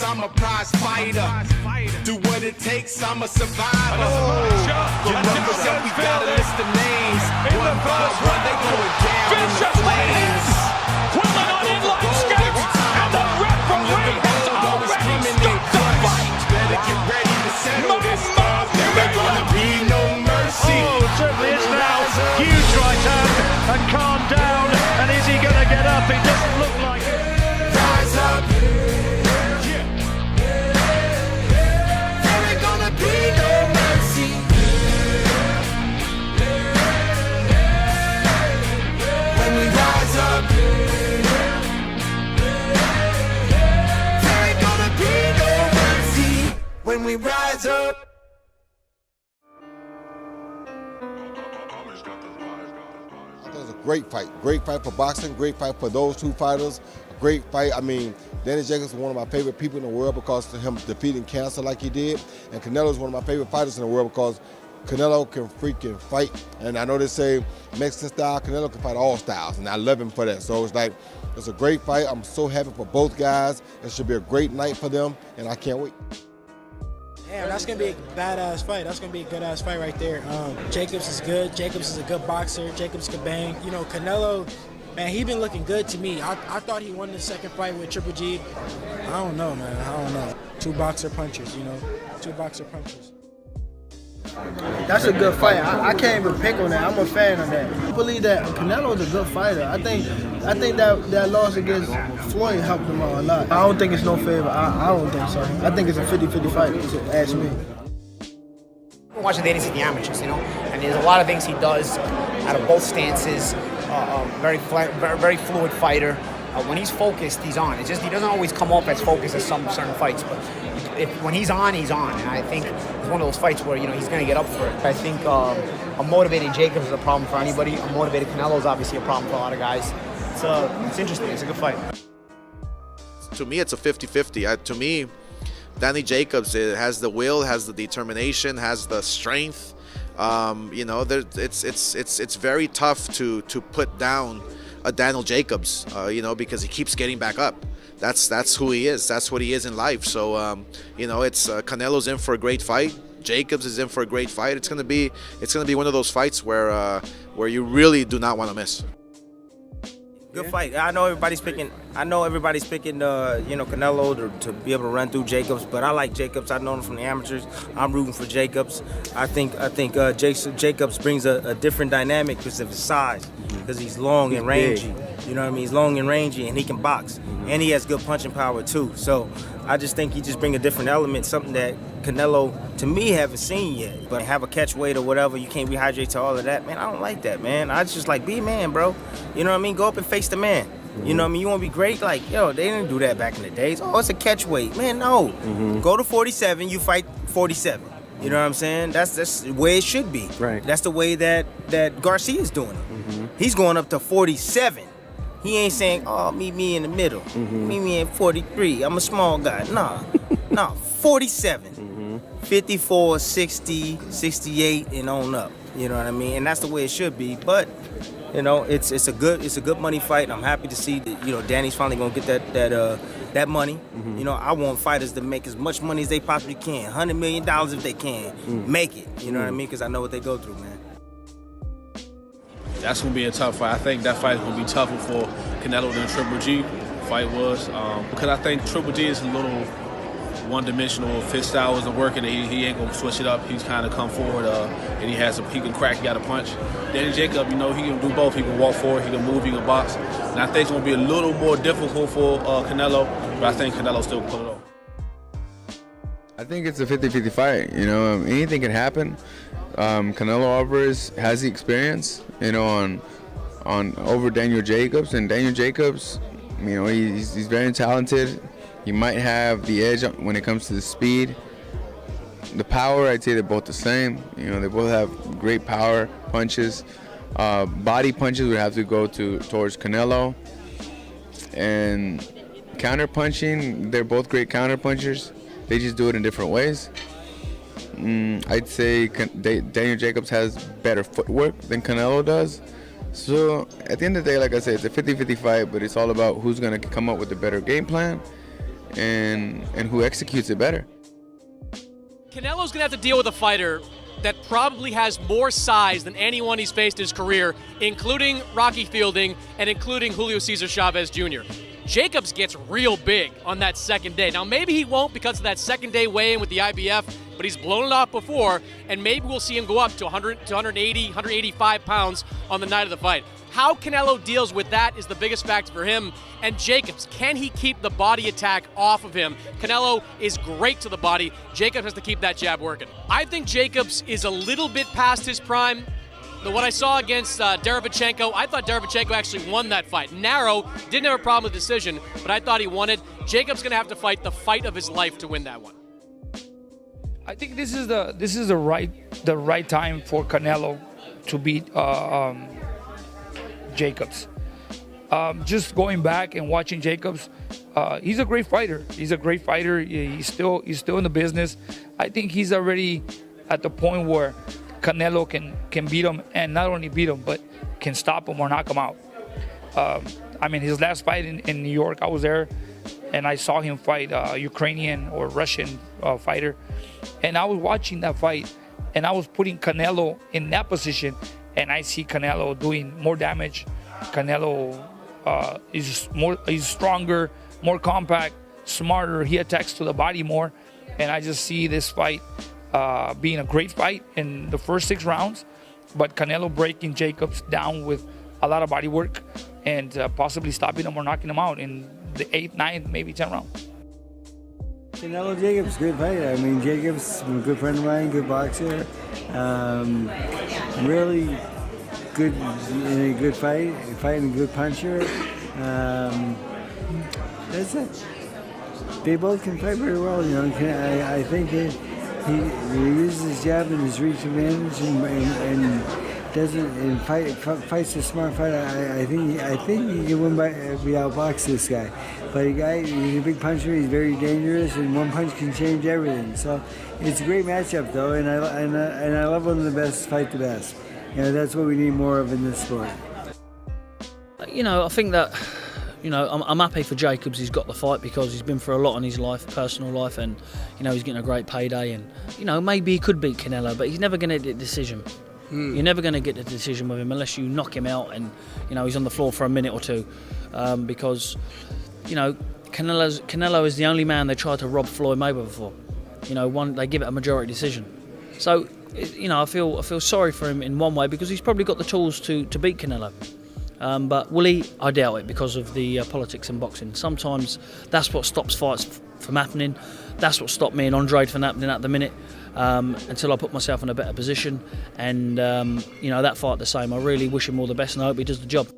I'm a prize fighter. Do what it takes, I'm a survivor. Your numbers up, we got a list of names. One by one, they going down in the flames. Quillen on inline skates, and the referee has already stopped the fight. Better get ready to settle this. There gonna be no mercy. Oh, it certainly is now. Huge right hand and calm down. And is he going to get up? It doesn't look like it. Rise up. There ain't gonna be no mercy. When we rise up. There ain't gonna be no mercy. When we rise up. Great fight for boxing, great fight for those two fighters, a great fight. I mean, Danny Jacobs is one of my favorite people in the world because of him defeating cancer like he did, and Canelo is one of my favorite fighters in the world because Canelo can freaking fight, and I know they say Mexican style, Canelo can fight all styles, and I love him for that. So it's like, it's a great fight. I'm so happy for both guys. It should be a great night for them, and I can't wait. Damn, that's going to be a badass fight. That's going to be a good-ass fight right there. Jacobs is good. Jacobs is a good boxer. Jacobs can bang. You know, Canelo, man, he been looking good to me. I thought he won the second fight with Triple G. I don't know, man. I don't know. Two boxer punchers, you know. Two boxer punchers. That's a good fight. I can't even pick on that. I'm a fan of that. I believe that Canelo is a good fighter. I think that loss against Floyd helped him out a lot. I don't think it's no favor. I don't think so. I think it's a 50-50 fight, if you ask me. I'm watching Danny see the amateurs, you know, and there's a lot of things he does out of both stances. Very fluid fighter. When he's focused, he's on. It's just he doesn't always come off as focused as some certain fights, but when he's on, he's on. And I think it's one of those fights where, you know, he's going to get up for it. I think a motivated Jacobs is a problem for anybody. A motivated Canelo is obviously a problem for a lot of guys. It's interesting. It's a good fight. To me, it's a 50-50. To me, Danny Jacobs has the will, has the determination, has the strength. You know, it's very tough to put down a Daniel Jacobs, you know, because he keeps getting back up. That's who he is. That's what he is in life. So, you know, it's Canelo's in for a great fight. Jacobs is in for a great fight. It's gonna be one of those fights where you really do not want to miss. Good fight. I know everybody's picking. You know, Canelo to be able to run through Jacobs, but I like Jacobs. I've known him from the amateurs. I'm rooting for Jacobs. I think Jacobs brings a different dynamic because of his size, because he's long and rangy. You know what I mean? He's long and rangy, and he can box, and he has good punching power too. So I just think he just brings a different element, something that Canelo, to me, haven't seen yet. But have a catch weight or whatever, you can't rehydrate to all of that, man. I don't like that, man. I just like, be a man, bro. You know what I mean? Go up and face the man. You know what I mean? You want to be great? Like, yo, they didn't do that back in the days. Oh, it's a catch weight. Man, no. Go to 47, you fight 47. You know what I'm saying? That's the way it should be. Right. That's the way that Garcia's doing it. He's going up to 47. He ain't saying, oh, meet me in the middle. Meet me at 43. I'm a small guy. Nah, 47. 54, 60, 68, and on up. You know what I mean? And that's the way it should be. But, you know, it's a good money fight. I'm happy to see that, you know, Danny's finally gonna get that money. You know, I want fighters to make as much money as they possibly can. $100 million if they can. Make it. You know what I mean? Because I know what they go through, man. That's going to be a tough fight. I think that fight is going to be tougher for Canelo than Triple G fight was. Because I think Triple G is a little one-dimensional. If his style isn't working, he ain't going to switch it up. He's kind of come forward, and he can crack, he got a punch. Danny Jacob, you know, he can do both. He can walk forward, he can move, he can box. And I think it's going to be a little more difficult for Canelo, but I think Canelo still can pull it off. I think it's a 50-50 fight. You know, anything can happen. Canelo Alvarez has the experience, you know, on over Daniel Jacobs, and Daniel Jacobs, you know, he's very talented. He might have the edge when it comes to the speed. The power, I'd say they're both the same. You know, they both have great power punches. Body punches would have to go towards Canelo. And counter punching, they're both great counter punchers. They just do it in different ways. I'd say Daniel Jacobs has better footwork than Canelo does. So at the end of the day, like I said, it's a 50-50 fight, but it's all about who's going to come up with a better game plan. and who executes it better. Canelo's going to have to deal with a fighter that probably has more size than anyone he's faced in his career, including Rocky Fielding and including Julio Cesar Chavez Jr. Jacobs gets real big on that second day. Now, maybe he won't because of that second day weigh-in with the IBF, but he's blown it off before, and maybe we'll see him go up to 100 to 180, 185 pounds on the night of the fight. How Canelo deals with that is the biggest factor for him. And Jacobs, can he keep the body attack off of him? Canelo is great to the body. Jacobs has to keep that jab working. I think Jacobs is a little bit past his prime. What I saw against Derevchenko, I thought Derevchenko actually won that fight. Narrow, didn't have a problem with the decision, but I thought he won it. Jacobs going to have to fight the fight of his life to win that one. I think this is the right time for Canelo to beat Jacobs. Just going back and watching Jacobs, he's a great fighter. He's a great fighter. He's still in the business. I think he's already at the point where Canelo can beat him, and not only beat him, but can stop him or knock him out. I mean, his last fight in New York, I was there, and I saw him fight a Ukrainian or Russian fighter, and I was watching that fight, and I was putting Canelo in that position, and I see Canelo doing more damage. Canelo is stronger, more compact, smarter. He attacks to the body more, and I just see this fight being a great fight in the first 6 rounds, but Canelo breaking Jacobs down with a lot of body work and possibly stopping him or knocking him out in the 8th, 9th, maybe 10th round. Canelo Jacobs, good fight. I mean, Jacobs, a good friend of mine, good boxer, really good in a good fight, fighting a good puncher. That's it. They both can fight very well, you know. I think he uses his jab and his reach advantage and doesn't and fights a smart fight. I think he can win by outbox this guy. But he's a big puncher. He's very dangerous, and one punch can change everything. So it's a great matchup, though, and I love when the best fight the best. You know, that's what we need more of in this sport. You know, I think that, you know, I'm happy for Jacobs. He's got the fight because he's been through a lot in his life, personal life, and, you know, he's getting a great payday. And, you know, maybe he could beat Canelo, but he's never going to get the decision. You're never going to get the decision with him unless you knock him out and, you know, he's on the floor for a minute or two. Because, you know, Canelo is the only man they tried to rob Floyd Mayweather for. You know, they give it a majority decision. So, you know, I feel sorry for him in one way because he's probably got the tools to beat Canelo. But will he? I doubt it because of the politics in boxing. Sometimes that's what stops fights from happening. That's what stopped me and Andre from happening at the minute until I put myself in a better position. And, you know, that fight the same. I really wish him all the best and I hope he does the job.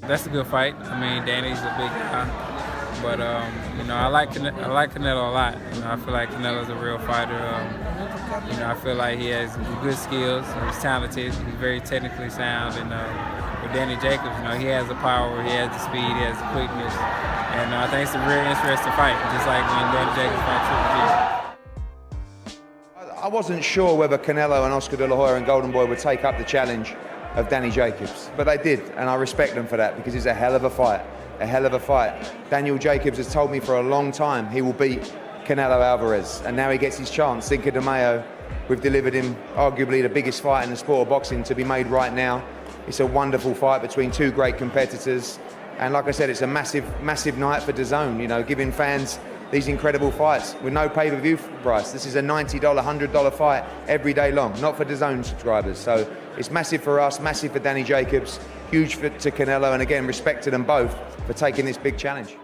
That's a good fight. I mean, Danny's a big guy. But, you know, I like Canelo a lot. You know, I feel like Canelo's a real fighter. You know, I feel like he has good skills. He's talented. He's very technically sound. And with Danny Jacobs, you know, he has the power, he has the speed, he has the quickness. And I think it's a real interesting fight, just like when Danny Jacobs fought Triple G. I wasn't sure whether Canelo and Oscar De La Hoya and Golden Boy would take up the challenge of Danny Jacobs, but they did, and I respect them for that because it's a hell of a fight. A hell of a fight. Daniel Jacobs has told me for a long time he will beat Canelo Alvarez, and now he gets his chance. Cinco de Mayo, we've delivered him arguably the biggest fight in the sport of boxing to be made right now. It's a wonderful fight between two great competitors, and like I said, it's a massive night for DAZN, you know, giving fans these incredible fights with no pay-per-view price. This is a $90, $100 fight every day long, not for DAZN subscribers. So it's massive for us, massive for Danny Jacobs, huge to Canelo, and again, respect to them both for taking this big challenge.